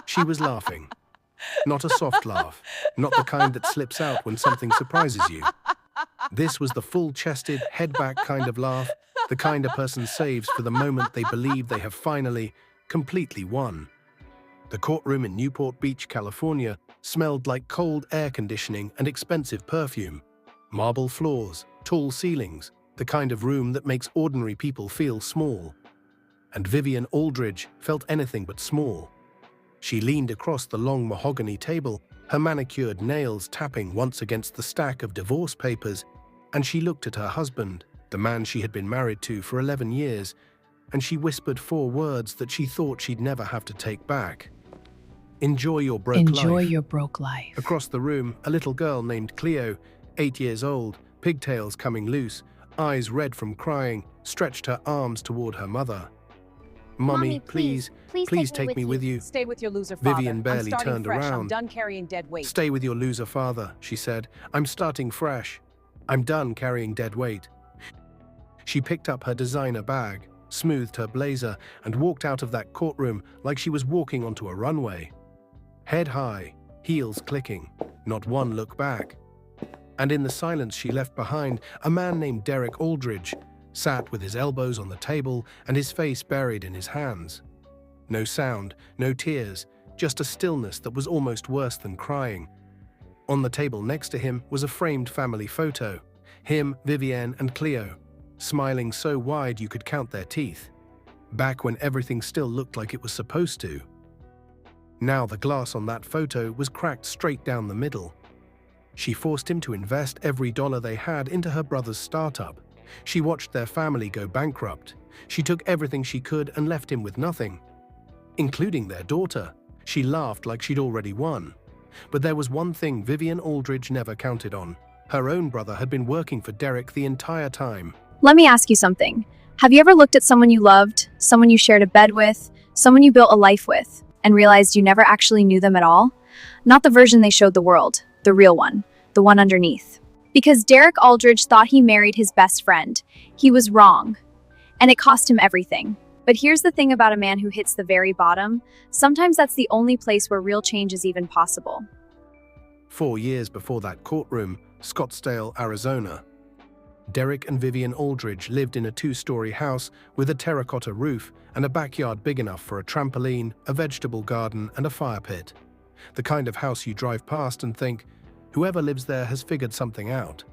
She was laughing. Not a soft laugh, not the kind that slips out when something surprises you. This was the full-chested, head-back kind of laugh, the kind a person saves for the moment they believe they have finally, completely won. The courtroom in Newport Beach, California, smelled like cold air conditioning and expensive perfume. Marble floors, tall ceilings, the kind of room that makes ordinary people feel small. And Vivian Aldridge felt anything but small. She leaned across the long mahogany table, her manicured nails tapping once against the stack of divorce papers, and she looked at her husband, the man she had been married to for 11 years, and she whispered 4 words that she thought she'd never have to take back. Enjoy your broke life. Enjoy your broke life. Across the room, a little girl named Cleo, 8 years old, pigtails coming loose, eyes red from crying, stretched her arms toward her mother. Mommy, please take me with you. Stay with your loser father. Vivian barely turned around. I'm done carrying dead weight. Stay with your loser father, she said. I'm starting fresh. I'm done carrying dead weight. She picked up her designer bag, smoothed her blazer, and walked out of that courtroom like she was walking onto a runway. Head high, heels clicking, not one look back. And in the silence she left behind, a man named Derek Aldridge sat with his elbows on the table and his face buried in his hands. No sound, no tears, just a stillness that was almost worse than crying. On the table next to him was a framed family photo. Him, Vivian, and Cleo, smiling so wide you could count their teeth. Back when everything still looked like it was supposed to. Now the glass on that photo was cracked straight down the middle. She forced him to invest every dollar they had into her brother's startup. She watched their family go bankrupt. She took everything she could and left him with nothing, including their daughter. She laughed like she'd already won. But there was one thing Vivian Aldridge never counted on. Her own brother had been working for Derek the entire time. Let me ask you something. Have you ever looked at someone you loved, someone you shared a bed with, someone you built a life with, and realized you never actually knew them at all? Not the version they showed the world, the real one, the one underneath. Because Derek Aldridge thought he married his best friend. He was wrong. And it cost him everything. But here's the thing about a man who hits the very bottom. Sometimes that's the only place where real change is even possible. 4 years before that courtroom, Scottsdale, Arizona. Derek and Vivian Aldridge lived in a 2-story house with a terracotta roof and a backyard big enough for a trampoline, a vegetable garden, and a fire pit. The kind of house you drive past and think, whoever lives there has figured something out.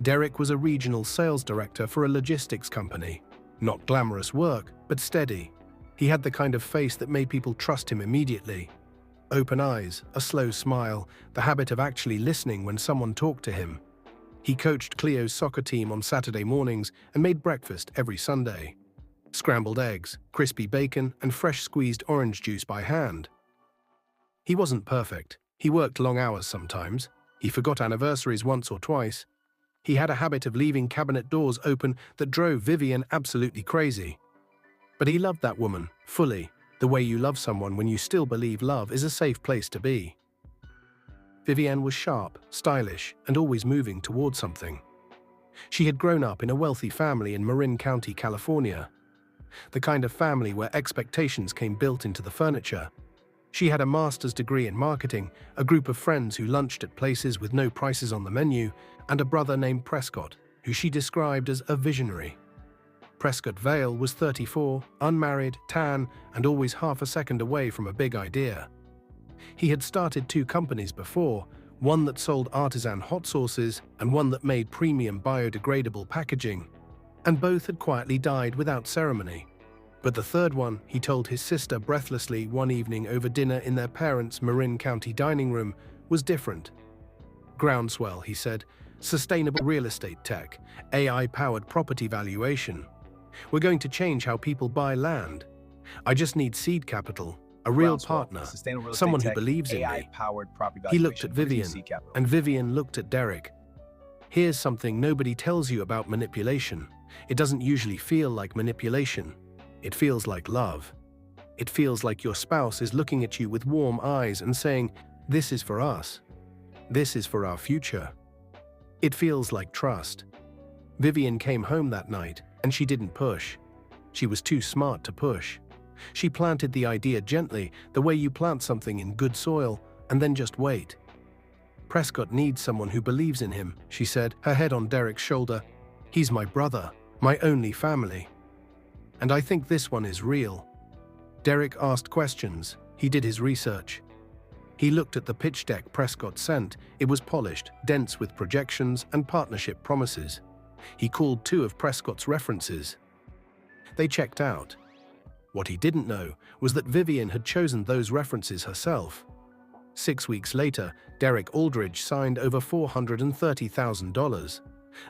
Derek was a regional sales director for a logistics company. Not glamorous work, but steady. He had the kind of face that made people trust him immediately. Open eyes, a slow smile, the habit of actually listening when someone talked to him. He coached Cleo's soccer team on Saturday mornings and made breakfast every Sunday. Scrambled eggs, crispy bacon, and fresh squeezed orange juice by hand. He wasn't perfect. He worked long hours sometimes. He forgot anniversaries once or twice. He had a habit of leaving cabinet doors open that drove Vivian absolutely crazy. But he loved that woman, fully, the way you love someone when you still believe love is a safe place to be. Vivian was sharp, stylish, and always moving toward something. She had grown up in a wealthy family in Marin County, California. The kind of family where expectations came built into the furniture. She had a master's degree in marketing, a group of friends who lunched at places with no prices on the menu, and a brother named Prescott, who she described as a visionary. Prescott Vale was 34, unmarried, tan, and always half a second away from a big idea. He had started 2 companies before, one that sold artisan hot sauces and one that made premium biodegradable packaging, and both had quietly died without ceremony. But the third one, he told his sister breathlessly one evening over dinner in their parents' Marin County dining room, was different. Groundswell, he said, sustainable real estate tech, AI-powered property valuation. We're going to change how people buy land. I just need seed capital, a real partner, someone who believes in me. He looked at Vivian, and Vivian looked at Derek. Here's something nobody tells you about manipulation. It doesn't usually feel like manipulation. It feels like love. It feels like your spouse is looking at you with warm eyes and saying, this is for us. This is for our future. It feels like trust. Vivian came home that night, and she didn't push. She was too smart to push. She planted the idea gently, the way you plant something in good soil, and then just wait. Prescott needs someone who believes in him, she said, her head on Derek's shoulder. He's my brother, my only family. And I think this one is real. Derek asked questions. He did his research. He looked at the pitch deck Prescott sent. It was polished, dense with projections and partnership promises. He called 2 of Prescott's references. They checked out. What he didn't know was that Vivian had chosen those references herself. 6 weeks later, Derek Aldridge signed over $430,000.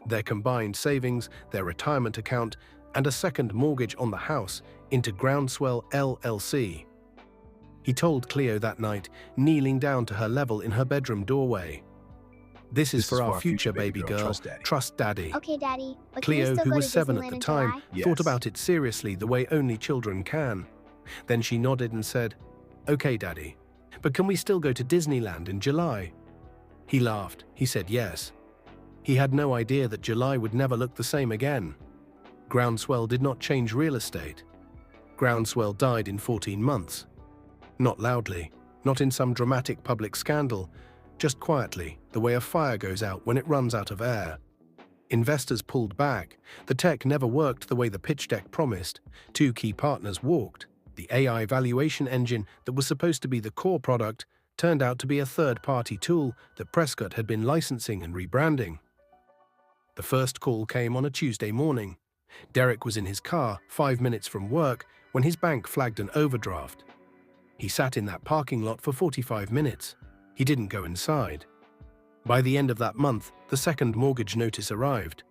Their combined savings, their retirement account, and a second mortgage on the house into Groundswell LLC. He told Cleo that night, kneeling down to her level in her bedroom doorway. This is for our future, baby girl. Trust Daddy. Okay, Daddy. But can we Cleo, still who go was to 7 Disneyland at the in time, July? thought about it seriously the way only children can. Then she nodded and said, "Okay, Daddy. But can we still go to Disneyland in July?" He laughed. He said yes. He had no idea that July would never look the same again. Groundswell did not change real estate. Groundswell died in 14 months. Not loudly, not in some dramatic public scandal, just quietly, the way a fire goes out when it runs out of air. Investors pulled back. The tech never worked the way the pitch deck promised. 2 key partners walked. The AI valuation engine that was supposed to be the core product turned out to be a third-party tool that Prescott had been licensing and rebranding. The first call came on a Tuesday morning. Derek was in his car 5 minutes from work when his bank flagged an overdraft. He sat in that parking lot for 45 minutes. He didn't go inside. By the end of that month, the second mortgage notice arrived.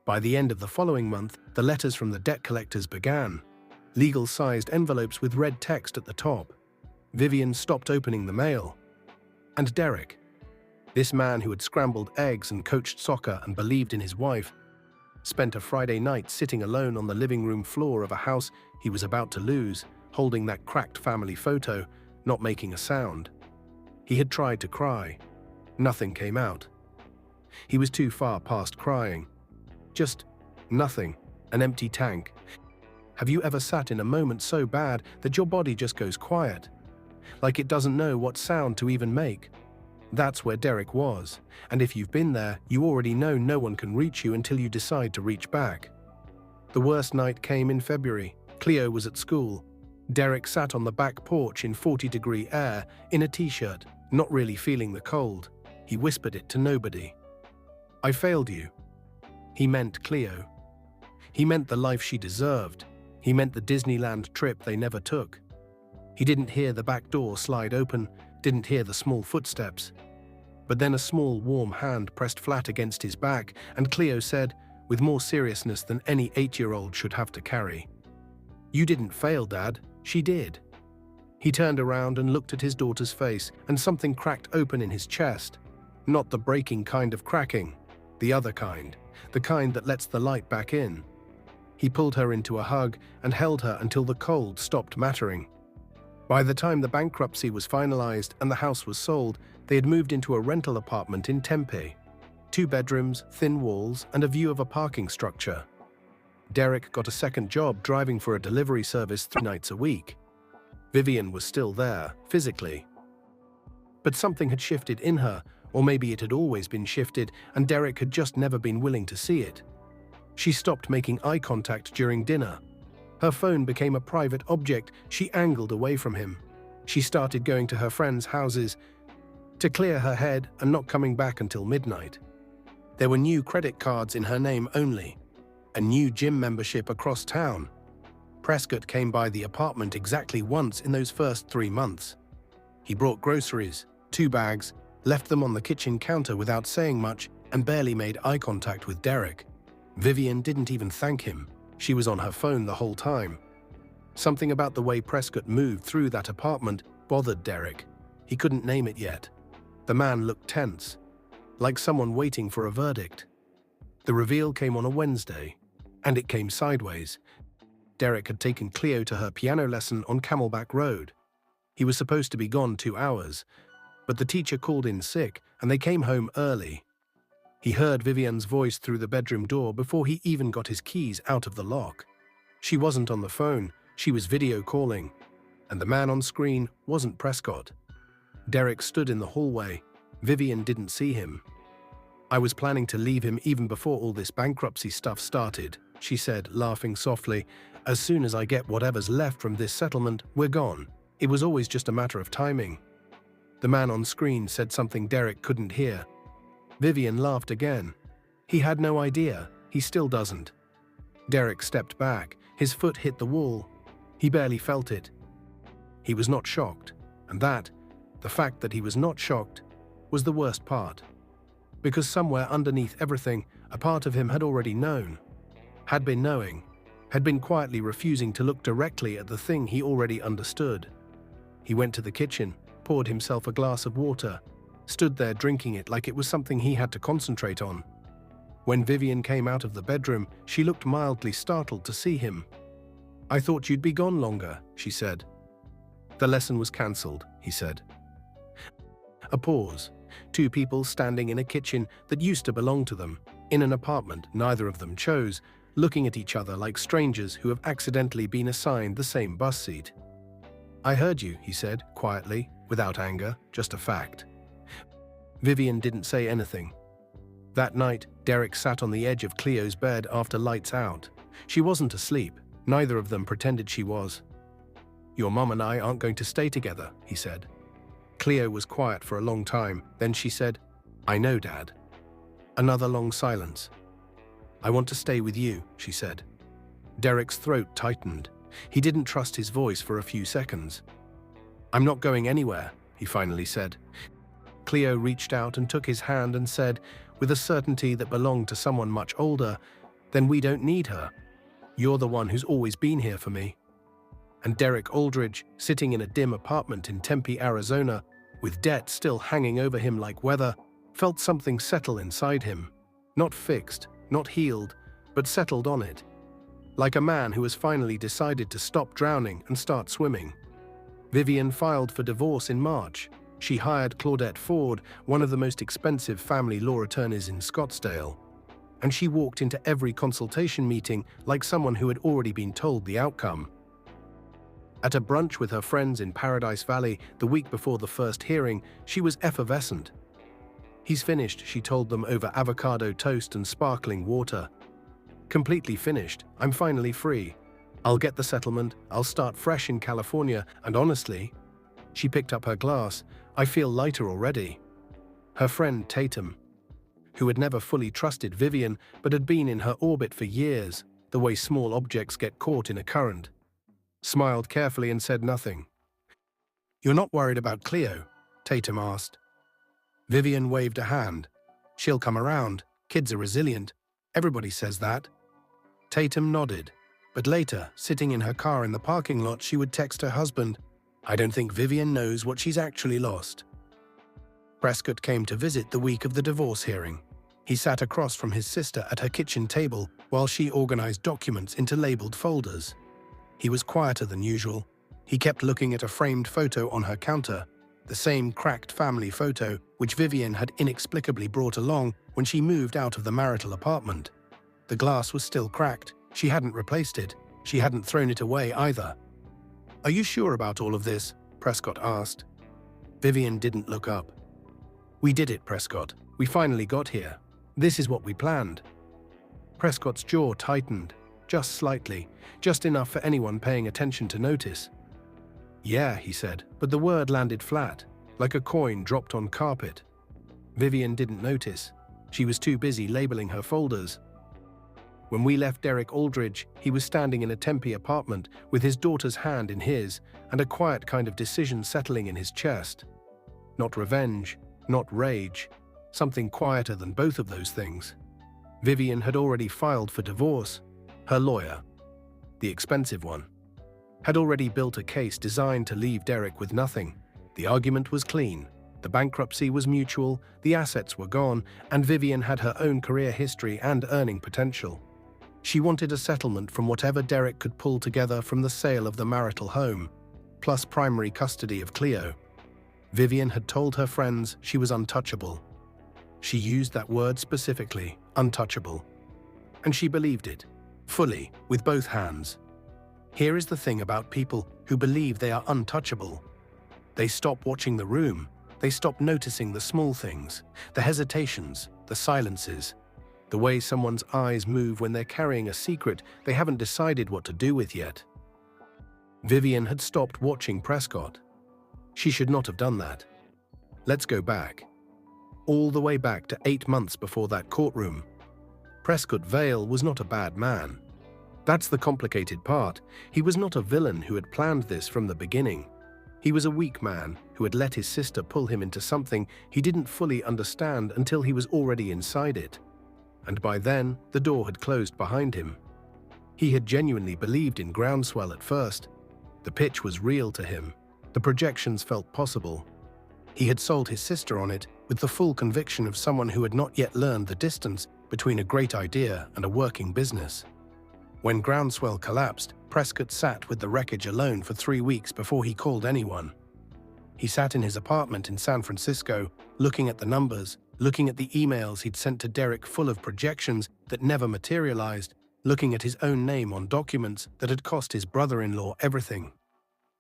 By the end of the following month, the letters from the debt collectors began. Legal-sized envelopes with red text at the top. Vivian stopped opening the mail. And Derek, this man who had scrambled eggs and coached soccer and believed in his wife, spent a Friday night sitting alone on the living room floor of a house he was about to lose, holding that cracked family photo, not making a sound. He had tried to cry. Nothing came out. He was too far past crying. Just nothing, an empty tank. Have you ever sat in a moment so bad that your body just goes quiet? Like it doesn't know what sound to even make? That's where Derek was, and if you've been there, you already know no one can reach you until you decide to reach back. The worst night came in February. Cleo was at school. Derek sat on the back porch in 40-degree air, in a t-shirt, not really feeling the cold. He whispered it to nobody. "I failed you." He meant Cleo. He meant the life she deserved. He meant the Disneyland trip they never took. He didn't hear the back door slide open, didn't hear the small footsteps. But then a small, warm hand pressed flat against his back, and Cleo said, with more seriousness than any 8-year-old should have to carry, "You didn't fail, Dad. She did." He turned around and looked at his daughter's face, and something cracked open in his chest. Not the breaking kind of cracking, the other kind, the kind that lets the light back in. He pulled her into a hug and held her until the cold stopped mattering. By the time the bankruptcy was finalized and the house was sold, they had moved into a rental apartment in Tempe. 2 bedrooms, thin walls, and a view of a parking structure. Derek got a second job driving for a delivery service 3 nights a week. Vivian was still there, physically. But something had shifted in her, or maybe it had always been shifted, and Derek had just never been willing to see it. She stopped making eye contact during dinner. Her phone became a private object. She angled away from him. She started going to her friends' houses to clear her head and not coming back until midnight. There were new credit cards in her name only. A new gym membership across town. Prescott came by the apartment exactly once in those first 3 months. He brought groceries, 2 bags, left them on the kitchen counter without saying much, and barely made eye contact with Derek. Vivian didn't even thank him. She was on her phone the whole time. Something about the way Prescott moved through that apartment bothered Derek. He couldn't name it yet. The man looked tense, like someone waiting for a verdict. The reveal came on a Wednesday, and it came sideways. Derek had taken Cleo to her piano lesson on Camelback Road. He was supposed to be gone 2 hours, but the teacher called in sick, and they came home early. He heard Vivian's voice through the bedroom door before he even got his keys out of the lock. She wasn't on the phone. She was video calling, and the man on screen wasn't Prescott. Derek stood in the hallway. Vivian didn't see him. "I was planning to leave him even before all this bankruptcy stuff started," she said, laughing softly. "As soon as I get whatever's left from this settlement, we're gone. It was always just a matter of timing." The man on screen said something Derek couldn't hear. Vivian laughed again. He had no idea. He still doesn't. Derek stepped back. His foot hit the wall. He barely felt it. He was not shocked, and the fact that he was not shocked, was the worst part. Because somewhere underneath everything, a part of him had already known, had been knowing, had been quietly refusing to look directly at the thing he already understood. He went to the kitchen, poured himself a glass of water, stood there drinking it like it was something he had to concentrate on. When Vivian came out of the bedroom, she looked mildly startled to see him. "I thought you'd be gone longer," she said. "The lesson was cancelled," he said. A pause. Two people standing in a kitchen that used to belong to them, in an apartment neither of them chose, looking at each other like strangers who have accidentally been assigned the same bus seat. "I heard you," he said, quietly, without anger, just a fact. Vivian didn't say anything. That night, Derek sat on the edge of Cleo's bed after lights out. She wasn't asleep. Neither of them pretended she was. "Your mom and I aren't going to stay together," he said. Cleo was quiet for a long time. Then she said, "I know, Dad." Another long silence. "I want to stay with you," she said. Derek's throat tightened. He didn't trust his voice for a few seconds. "I'm not going anywhere," he finally said. Cleo reached out and took his hand and said, with a certainty that belonged to someone much older, "Then we don't need her. You're the one who's always been here for me." And Derek Aldridge, sitting in a dim apartment in Tempe, Arizona, with debt still hanging over him like weather, felt something settle inside him. Not fixed, not healed, but settled on it. Like a man who has finally decided to stop drowning and start swimming. Vivian filed for divorce in March. She hired Claudette Ford, one of the most expensive family law attorneys in Scottsdale. And she walked into every consultation meeting like someone who had already been told the outcome. At a brunch with her friends in Paradise Valley the week before the first hearing, she was effervescent. "He's finished," she told them over avocado toast and sparkling water. "Completely finished. I'm finally free. I'll get the settlement, I'll start fresh in California, and honestly," she picked up her glass, "I feel lighter already." Her friend Tatum, who had never fully trusted Vivian but had been in her orbit for years, the way small objects get caught in a current, smiled carefully and said nothing. "You're not worried about Cleo?" Tatum asked. Vivian waved a hand. "She'll come around. Kids are resilient. Everybody says that." Tatum nodded. But later, sitting in her car in the parking lot, she would text her husband, "I don't think Vivian knows what she's actually lost." Prescott came to visit the week of the divorce hearing. He sat across from his sister at her kitchen table while she organized documents into labeled folders. He was quieter than usual. He kept looking at a framed photo on her counter, the same cracked family photo which Vivian had inexplicably brought along when she moved out of the marital apartment. The glass was still cracked. She hadn't replaced it. She hadn't thrown it away either. "Are you sure about all of this?" Prescott asked. Vivian didn't look up. "We did it, Prescott. We finally got here. This is what we planned." Prescott's jaw tightened, just slightly, just enough for anyone paying attention to notice. "Yeah," he said, but the word landed flat, like a coin dropped on carpet. Vivian didn't notice. She was too busy labeling her folders. When we left Derek Aldridge, he was standing in a Tempe apartment with his daughter's hand in his and a quiet kind of decision settling in his chest. Not revenge, not rage, something quieter than both of those things. Vivian had already filed for divorce. Her lawyer, the expensive one, had already built a case designed to leave Derek with nothing. The argument was clean. The bankruptcy was mutual, the assets were gone, and Vivian had her own career history and earning potential. She wanted a settlement from whatever Derek could pull together from the sale of the marital home, plus primary custody of Cleo. Vivian had told her friends she was untouchable. She used that word specifically, untouchable. And she believed it, fully, with both hands. Here is the thing about people who believe they are untouchable. They stop watching the room. They stop noticing the small things, the hesitations, the silences, the way someone's eyes move when they're carrying a secret they haven't decided what to do with yet. Vivian had stopped watching Prescott. She should not have done that. Let's go back. All the way back to 8 months before that courtroom. Prescott Vale was not a bad man. That's the complicated part. He was not a villain who had planned this from the beginning. He was a weak man who had let his sister pull him into something he didn't fully understand until he was already inside it. And by then, the door had closed behind him. He had genuinely believed in groundswell at first. The pitch was real to him. The projections felt possible. He had sold his sister on it with the full conviction of someone who had not yet learned the distance between a great idea and a working business. When groundswell collapsed, Prescott sat with the wreckage alone for 3 weeks before he called anyone. He sat in his apartment in San Francisco, looking at the numbers, looking at the emails he'd sent to Derek full of projections that never materialized, looking at his own name on documents that had cost his brother-in-law everything.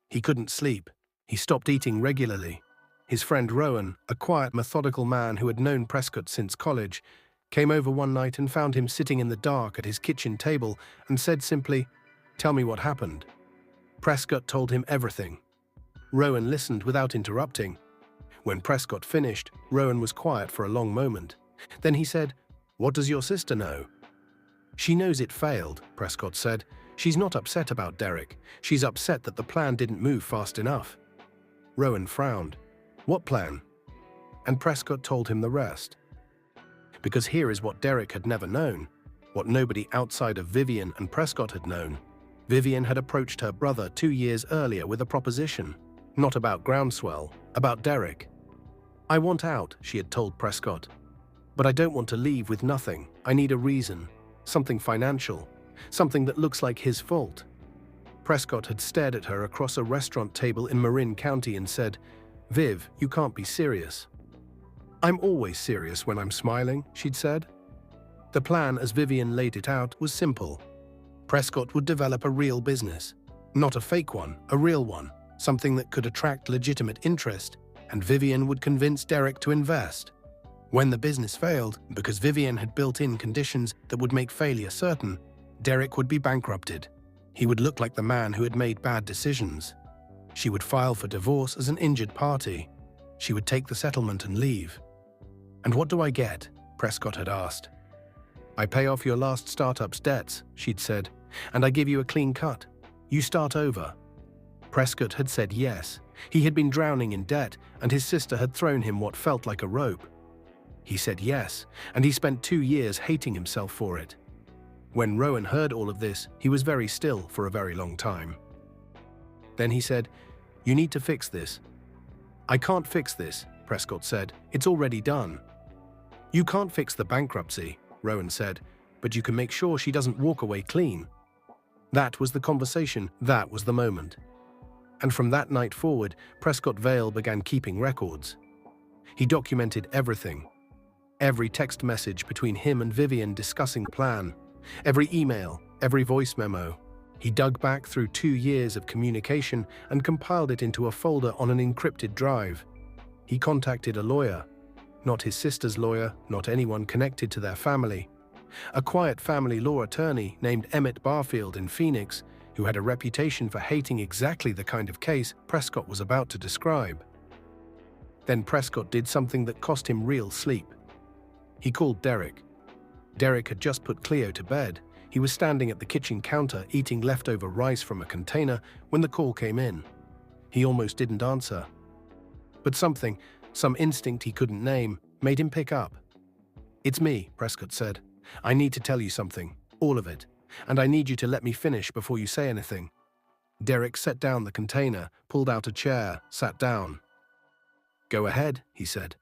He couldn't sleep. He stopped eating regularly. His friend Rowan, a quiet, methodical man who had known Prescott since college, came over one night and found him sitting in the dark at his kitchen table and said simply, "Tell me what happened." Prescott told him everything. Rowan listened without interrupting. When Prescott finished, Rowan was quiet for a long moment. Then he said, "What does your sister know?" "She knows it failed," Prescott said. "She's not upset about Derek. She's upset that the plan didn't move fast enough." Rowan frowned. "What plan?" And Prescott told him the rest. Because here is what Derek had never known, what nobody outside of Vivian and Prescott had known. Vivian had approached her brother 2 years earlier with a proposition, not about groundswell, about Derek. "I want out," she had told Prescott. "But I don't want to leave with nothing. I need a reason, something financial, something that looks like his fault." Prescott had stared at her across a restaurant table in Marin County and said, "Viv, you can't be serious." "I'm always serious when I'm smiling," she'd said. The plan, as Vivian laid it out, was simple. Prescott would develop a real business. Not a fake one, a real one, something that could attract legitimate interest, and Vivian would convince Derek to invest. When the business failed, because Vivian had built in conditions that would make failure certain, Derek would be bankrupted. He would look like the man who had made bad decisions. She would file for divorce as an injured party. She would take the settlement and leave. "And what do I get?" Prescott had asked. "I pay off your last startup's debts," she'd said, "and I give you a clean cut. You start over." Prescott had said yes. He had been drowning in debt, and his sister had thrown him what felt like a rope. He said yes, and he spent 2 years hating himself for it. When Rowan heard all of this, he was very still for a very long time. Then he said, "You need to fix this." "I can't fix this," Prescott said. "It's already done." "You can't fix the bankruptcy," Rowan said, "but you can make sure she doesn't walk away clean." That was the conversation, that was the moment. And from that night forward, Prescott Vale began keeping records. He documented everything. Every text message between him and Vivian discussing the plan, every email, every voice memo. He dug back through 2 years of communication and compiled it into a folder on an encrypted drive. He contacted a lawyer. Not his sister's lawyer, not anyone connected to their family. A quiet family law attorney named Emmett Barfield in Phoenix, who had a reputation for hating exactly the kind of case Prescott was about to describe. Then Prescott did something that cost him real sleep. He called Derek. Derek had just put Cleo to bed. He was standing at the kitchen counter eating leftover rice from a container when the call came in. He almost didn't answer. But something, some instinct he couldn't name, made him pick up. "It's me," Prescott said. "I need to tell you something, all of it, and I need you to let me finish before you say anything." Derek set down the container, pulled out a chair, sat down. "Go ahead," he said.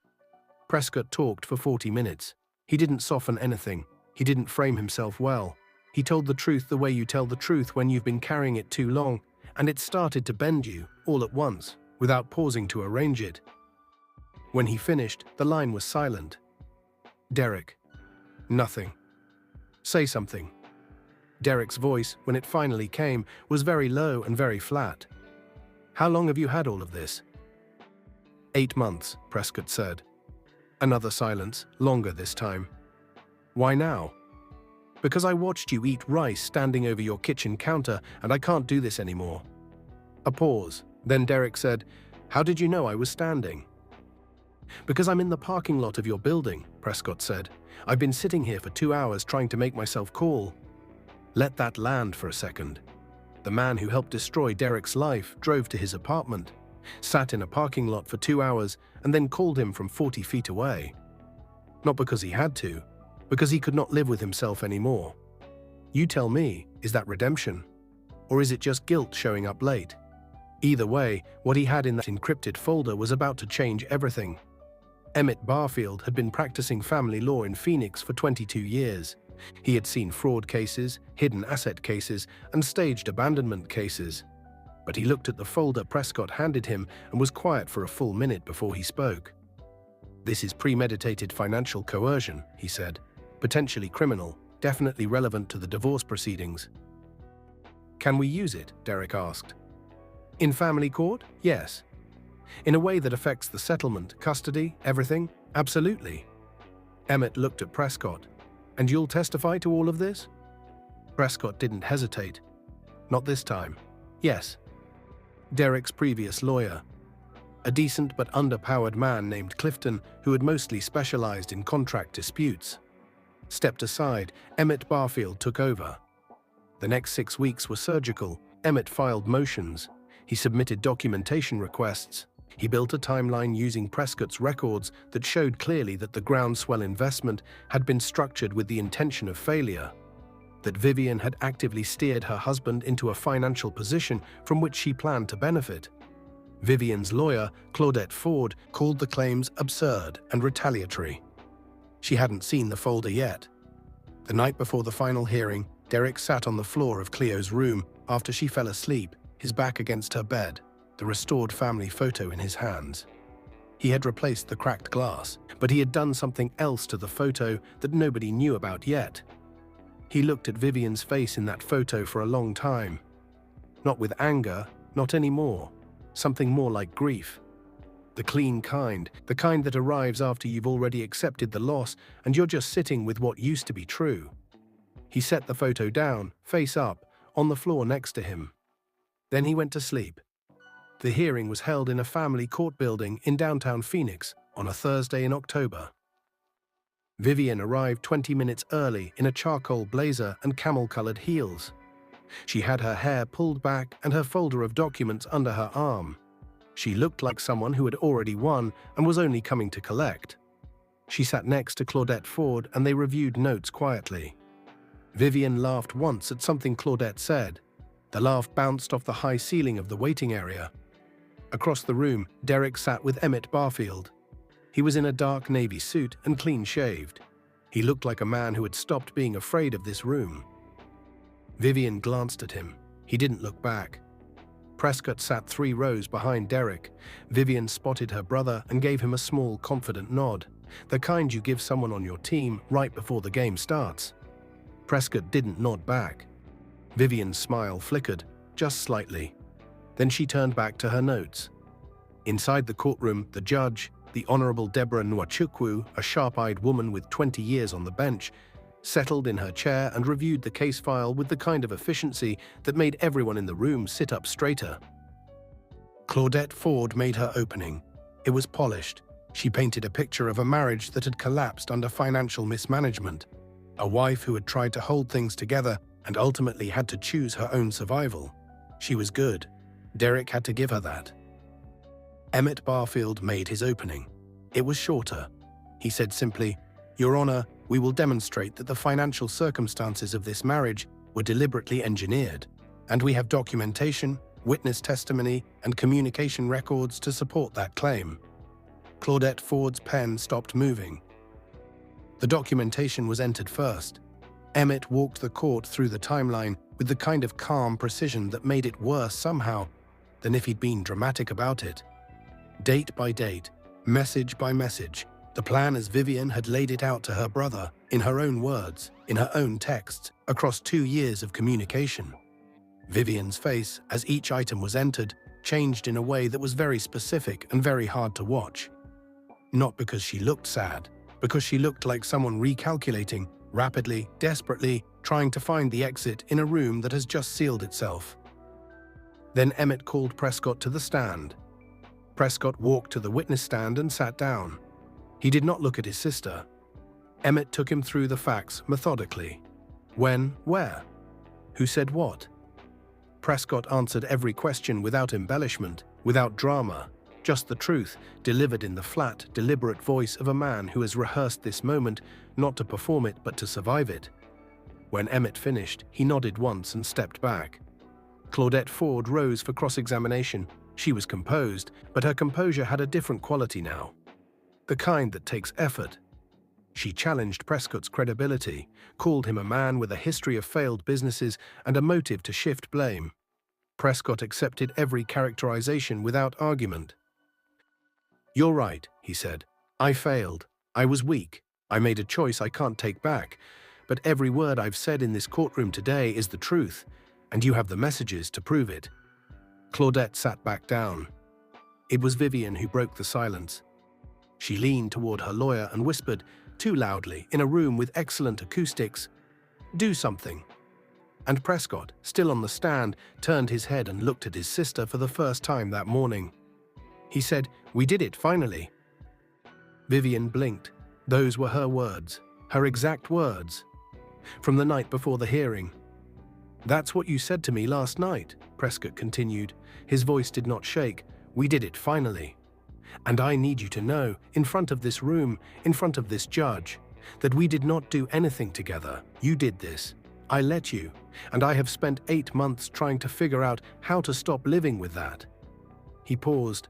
Prescott talked for 40 minutes. He didn't soften anything. He didn't frame himself well. He told the truth the way you tell the truth when you've been carrying it too long, and it started to bend you, all at once, without pausing to arrange it. When he finished, the line was silent. "Derek." "Nothing." "Say something." Derek's voice, when it finally came, was very low and very flat. "How long have you had all of this?" 8 months, Prescott said. Another silence, longer this time. "Why now?" "Because I watched you eat rice standing over your kitchen counter, and I can't do this anymore." A pause. Then Derek said, "How did you know I was standing?" "Because I'm in the parking lot of your building," Prescott said. "I've been sitting here for 2 hours trying to make myself call." Let that land for a second. The man who helped destroy Derek's life drove to his apartment, sat in a parking lot for 2 hours, and then called him from 40 feet away. Not because he had to, because he could not live with himself anymore. You tell me, is that redemption? Or is it just guilt showing up late? Either way, what he had in that encrypted folder was about to change everything. Emmett Barfield had been practicing family law in Phoenix for 22 years. He had seen fraud cases, hidden asset cases, and staged abandonment cases. But he looked at the folder Prescott handed him and was quiet for a full minute before he spoke. "This is premeditated financial coercion," he said. "Potentially criminal, definitely relevant to the divorce proceedings." "Can we use it?" Derek asked. "In family court? Yes. In a way that affects the settlement, custody, everything? Absolutely." Emmett looked at Prescott. "And you'll testify to all of this?" Prescott didn't hesitate. "Not this time." "Yes." Derek's previous lawyer, a decent but underpowered man named Clifton who had mostly specialized in contract disputes, stepped aside. Emmett Barfield took over. The next 6 weeks were surgical. Emmett filed motions. He submitted documentation requests. He built a timeline using Prescott's records that showed clearly that the groundswell investment had been structured with the intention of failure, that Vivian had actively steered her husband into a financial position from which she planned to benefit. Vivian's lawyer, Claudette Ford, called the claims absurd and retaliatory. She hadn't seen the folder yet. The night before the final hearing, Derek sat on the floor of Cleo's room after she fell asleep, his back against her bed, the restored family photo in his hands. He had replaced the cracked glass, but he had done something else to the photo that nobody knew about yet. He looked at Vivian's face in that photo for a long time. Not with anger, not anymore. Something more like grief. The clean kind, the kind that arrives after you've already accepted the loss and you're just sitting with what used to be true. He set the photo down, face up, on the floor next to him. Then he went to sleep. The hearing was held in a family court building in downtown Phoenix on a Thursday in October. Vivian arrived 20 minutes early in a charcoal blazer and camel-colored heels. She had her hair pulled back and her folder of documents under her arm. She looked like someone who had already won and was only coming to collect. She sat next to Claudette Ford and they reviewed notes quietly. Vivian laughed once at something Claudette said. The laugh bounced off the high ceiling of the waiting area. Across the room, Derek sat with Emmett Barfield. He was in a dark navy suit and clean-shaved. He looked like a man who had stopped being afraid of this room. Vivian glanced at him. He didn't look back. Prescott sat 3 rows behind Derek. Vivian spotted her brother and gave him a small, confident nod, the kind you give someone on your team right before the game starts. Prescott didn't nod back. Vivian's smile flickered, just slightly. Then she turned back to her notes. Inside the courtroom, the judge, the Honorable Deborah Nwachukwu, a sharp-eyed woman with 20 years on the bench, settled in her chair and reviewed the case file with the kind of efficiency that made everyone in the room sit up straighter. Claudette Ford made her opening. It was polished. She painted a picture of a marriage that had collapsed under financial mismanagement, a wife who had tried to hold things together and ultimately had to choose her own survival. She was good. Derek had to give her that. Emmett Barfield made his opening. It was shorter. He said simply, "Your Honor, we will demonstrate that the financial circumstances of this marriage were deliberately engineered, and we have documentation, witness testimony, and communication records to support that claim." Claudette Ford's pen stopped moving. The documentation was entered first. Emmett walked the court through the timeline with the kind of calm precision that made it worse somehow than if he'd been dramatic about it. Date by date, message by message, The plan as Vivian had laid it out to her brother, in her own words, in her own texts, across 2 years of communication. Vivian's face, as each item was entered, changed in a way that was very specific and very hard to watch. Not because she looked sad, because she looked like someone recalculating, rapidly, desperately, trying to find the exit in a room that has just sealed itself. Then Emmett called Prescott to the stand. Prescott walked to the witness stand and sat down. He did not look at his sister. Emmett took him through the facts methodically. When, where? Who said what? Prescott answered every question without embellishment, without drama, just the truth, delivered in the flat, deliberate voice of a man who has rehearsed this moment, not to perform it but to survive it. When Emmett finished, he nodded once and stepped back. Claudette Ford rose for cross-examination. She was composed, but her composure had a different quality now. The kind that takes effort. She challenged Prescott's credibility, called him a man with a history of failed businesses and a motive to shift blame. Prescott accepted every characterization without argument. "You're right," he said. "I failed. I was weak. I made a choice I can't take back. But every word I've said in this courtroom today is the truth, and you have the messages to prove it." Claudette sat back down. It was Vivian who broke the silence. She leaned toward her lawyer and whispered, too loudly, in a room with excellent acoustics, "Do something." And Prescott, still on the stand, turned his head and looked at his sister for the first time that morning. He said, "We did it, finally." Vivian blinked. Those were her words, her exact words, from the night before the hearing. "That's what you said to me last night," Prescott continued. His voice did not shake. "We did it, finally. And I need you to know, in front of this room, in front of this judge, that we did not do anything together. You did this. I let you. And I have spent 8 months trying to figure out how to stop living with that." He paused.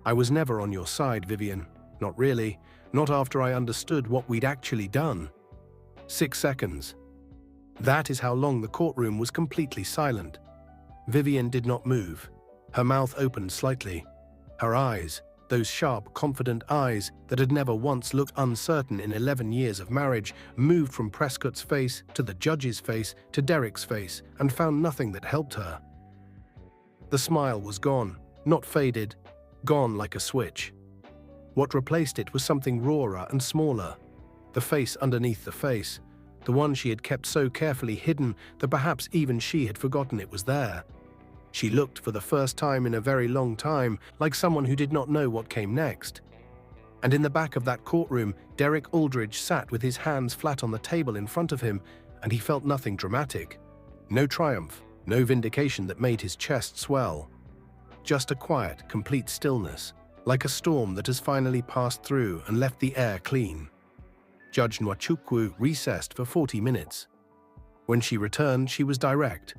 "I was never on your side, Vivian. Not really. Not after I understood what we'd actually done." 6 seconds. That is how long the courtroom was completely silent. Vivian did not move. Her mouth opened slightly. Her eyes, those sharp, confident eyes that had never once looked uncertain in 11 years of marriage, moved from Prescott's face to the judge's face to Derek's face and found nothing that helped her. The smile was gone, not faded, gone like a switch. What replaced it was something rawer and smaller. The face underneath the face, the one she had kept so carefully hidden that perhaps even she had forgotten it was there. She looked for the first time in a very long time like someone who did not know what came next. And in the back of that courtroom, Derek Aldridge sat with his hands flat on the table in front of him, and he felt nothing dramatic. No triumph, no vindication that made his chest swell. Just a quiet, complete stillness, like a storm that has finally passed through and left the air clean. Judge Nwachukwu recessed for 40 minutes. When she returned, she was direct.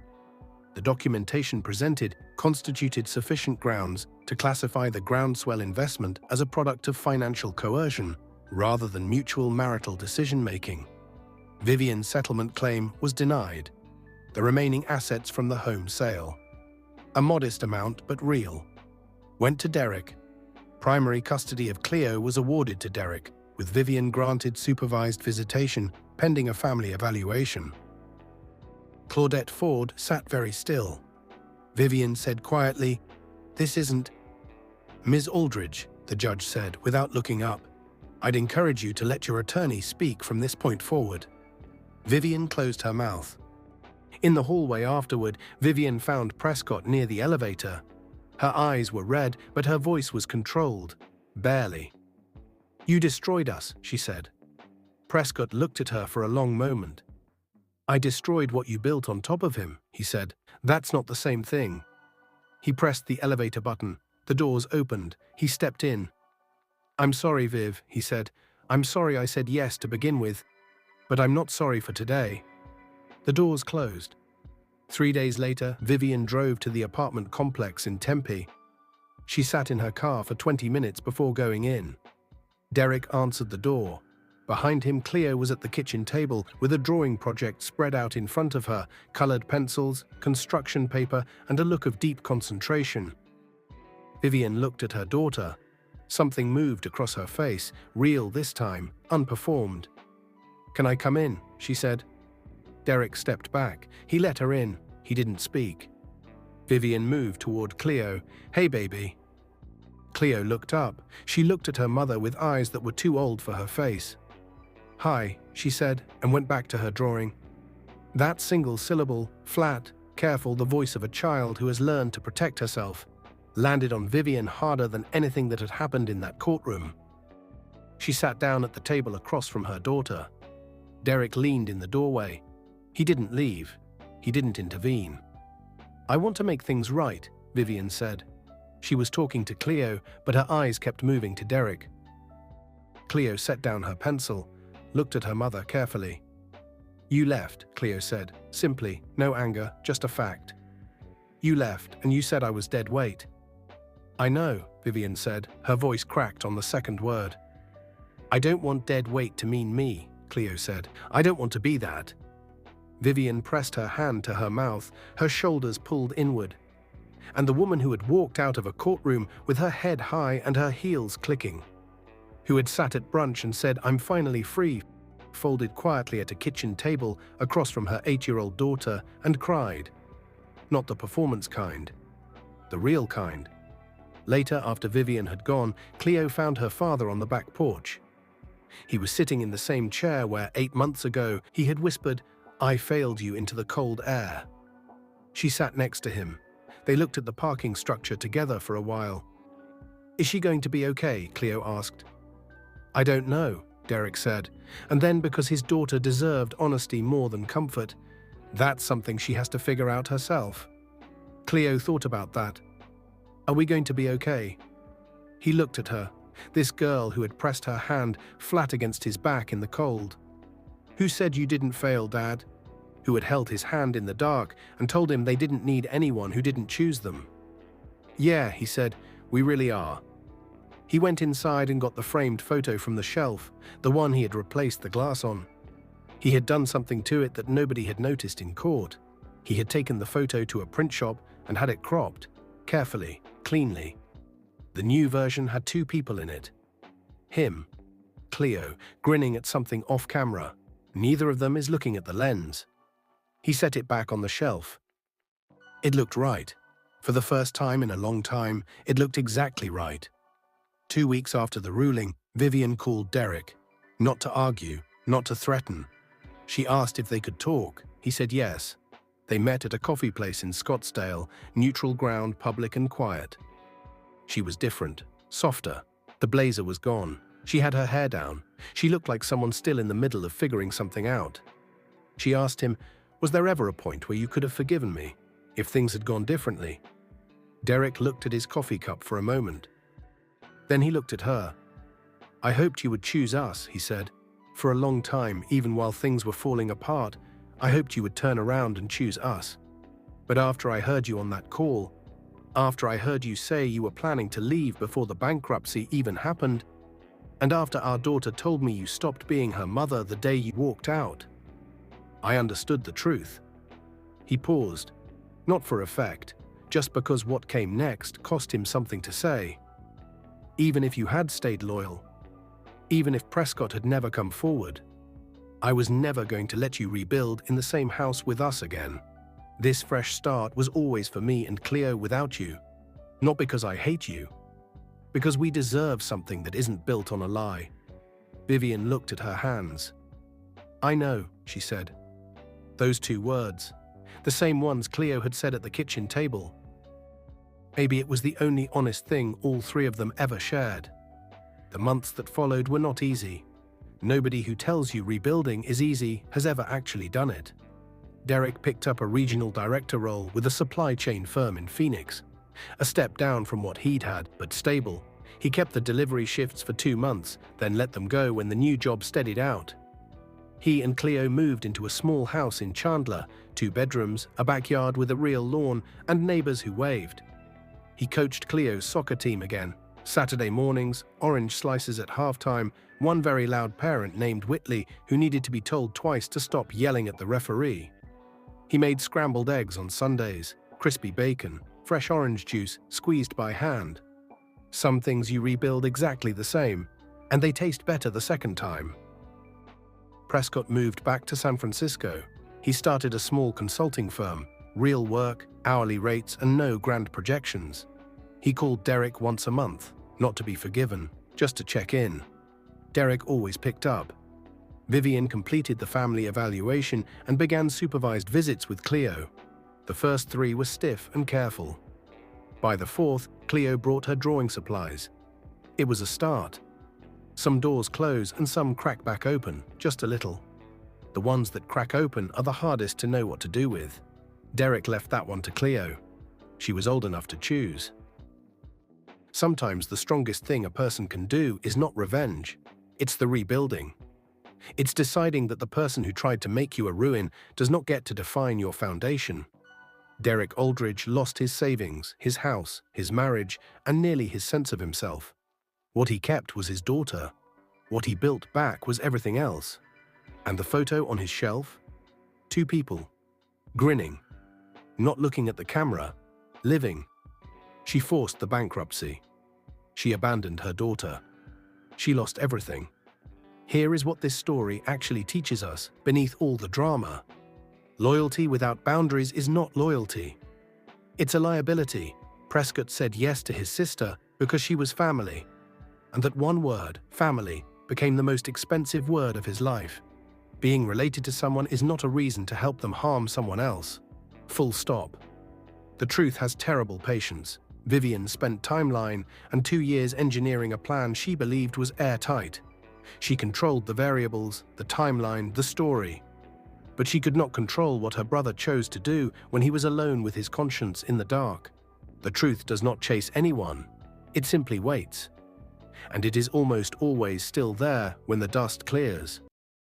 The documentation presented constituted sufficient grounds to classify the groundswell investment as a product of financial coercion rather than mutual marital decision-making. Vivian's settlement claim was denied. The remaining assets from the home sale, a modest amount but real, went to Derek. Primary custody of Cleo was awarded to Derek, with Vivian granted supervised visitation pending a family evaluation. Claudette Ford sat very still. Vivian said quietly, "This isn't—" "Ms. Aldridge," the judge said without looking up, "I'd encourage you to let your attorney speak from this point forward." Vivian closed her mouth. In the hallway afterward, Vivian found Prescott near the elevator. Her eyes were red, but her voice was controlled, barely. "You destroyed us," she said. Prescott looked at her for a long moment. "I destroyed what you built on top of him," he said. "That's not the same thing." He pressed the elevator button. The doors opened. He stepped in. "I'm sorry, Viv," he said. "I'm sorry I said yes to begin with, but I'm not sorry for today." The doors closed. 3 days later, Vivian drove to the apartment complex in Tempe. She sat in her car for 20 minutes before going in. Derek answered the door. Behind him, Cleo was at the kitchen table with a drawing project spread out in front of her, colored pencils, construction paper, and a look of deep concentration. Vivian looked at her daughter. Something moved across her face, real this time, unperformed. "Can I come in?" she said. Derek stepped back. He let her in. He didn't speak. Vivian moved toward Cleo. "Hey, baby." Cleo looked up. She looked at her mother with eyes that were too old for her face. "Hi," she said, and went back to her drawing. That single syllable, flat, careful, the voice of a child who has learned to protect herself, landed on Vivian harder than anything that had happened in that courtroom. She sat down at the table across from her daughter. Derek leaned in the doorway. He didn't leave. He didn't intervene. "I want to make things right," Vivian said. She was talking to Cleo, but her eyes kept moving to Derek. Cleo set down her pencil, looked at her mother carefully. "You left," Cleo said, simply, no anger, just a fact. "You left, and you said I was dead weight." "I know," Vivian said, her voice cracked on the second word. "I don't want dead weight to mean me," Cleo said. "I don't want to be that." Vivian pressed her hand to her mouth, her shoulders pulled inward. And the woman who had walked out of a courtroom with her head high and her heels clicking, who had sat at brunch and said, "I'm finally free," folded quietly at a kitchen table across from her 8-year-old daughter and cried. Not the performance kind, the real kind. Later, after Vivian had gone, Cleo found her father on the back porch. He was sitting in the same chair where 8 months ago he had whispered, "I failed you," into the cold air. She sat next to him. They looked at the parking structure together for a while. "Is she going to be okay?" Cleo asked. "I don't know," Derek said, and then, because his daughter deserved honesty more than comfort, "That's something she has to figure out herself." Cleo thought about that. "Are we going to be okay?" He looked at her, this girl who had pressed her hand flat against his back in the cold. "Who said you didn't fail, Dad?" Who had held his hand in the dark and told him they didn't need anyone who didn't choose them. "Yeah," he said, "we really are." He went inside and got the framed photo from the shelf, the one he had replaced the glass on. He had done something to it that nobody had noticed in court. He had taken the photo to a print shop and had it cropped, carefully, cleanly. The new version had 2 people in it. Him, Cleo, grinning at something off camera. Neither of them is looking at the lens. He set it back on the shelf. It looked right. For the first time in a long time, it looked exactly right. 2 weeks after the ruling, Vivian called Derek. Not to argue, not to threaten. She asked if they could talk. He said yes. They met at a coffee place in Scottsdale, neutral ground, public and quiet. She was different, softer. The blazer was gone. She had her hair down. She looked like someone still in the middle of figuring something out. She asked him, "Was there ever a point where you could have forgiven me, if things had gone differently?" Derek looked at his coffee cup for a moment. Then he looked at her. "I hoped you would choose us," he said. "For a long time, even while things were falling apart, I hoped you would turn around and choose us. But after I heard you on that call, after I heard you say you were planning to leave before the bankruptcy even happened, and after our daughter told me you stopped being her mother the day you walked out, I understood the truth." He paused, not for effect, just because what came next cost him something to say. "Even if you had stayed loyal, even if Prescott had never come forward, I was never going to let you rebuild in the same house with us again. This fresh start was always for me and Cleo without you. Not because I hate you, because we deserve something that isn't built on a lie." Vivian looked at her hands. "I know," she said. Those 2 words, the same ones Cleo had said at the kitchen table. Maybe it was the only honest thing all 3 of them ever shared. The months that followed were not easy. Nobody who tells you rebuilding is easy has ever actually done it. Derek picked up a regional director role with a supply chain firm in Phoenix. A step down from what he'd had, but stable. He kept the delivery shifts for 2 months, then let them go when the new job steadied out. He and Cleo moved into a small house in Chandler, 2 bedrooms, a backyard with a real lawn, and neighbors who waved. He coached Cleo's soccer team again. Saturday mornings, orange slices at halftime, one very loud parent named Whitley who needed to be told twice to stop yelling at the referee. He made scrambled eggs on Sundays, crispy bacon, fresh orange juice squeezed by hand. Some things you rebuild exactly the same, and they taste better the second time. Prescott moved back to San Francisco. He started a small consulting firm, real work, hourly rates, and no grand projections. He called Derek once a month, not to be forgiven, just to check in. Derek always picked up. Vivian completed the family evaluation and began supervised visits with Cleo. The first 3 were stiff and careful. By the 4th, Cleo brought her drawing supplies. It was a start. Some doors close and some crack back open, just a little. The ones that crack open are the hardest to know what to do with. Derek left that one to Cleo. She was old enough to choose. Sometimes the strongest thing a person can do is not revenge. It's the rebuilding. It's deciding that the person who tried to make you a ruin does not get to define your foundation. Derek Aldridge lost his savings, his house, his marriage, and nearly his sense of himself. What he kept was his daughter. What he built back was everything else. And the photo on his shelf? 2 people, grinning, not looking at the camera, living. She forced the bankruptcy. She abandoned her daughter. She lost everything. Here is what this story actually teaches us beneath all the drama. Loyalty without boundaries is not loyalty. It's a liability. Prescott said yes to his sister because she was family. And that one word, family, became the most expensive word of his life. Being related to someone is not a reason to help them harm someone else. Full stop. The truth has terrible patience. Vivian spent timeline and 2 years engineering a plan she believed was airtight. She controlled the variables, the timeline, the story. But she could not control what her brother chose to do when he was alone with his conscience in the dark. The truth does not chase anyone. It simply waits. And it is almost always still there when the dust clears.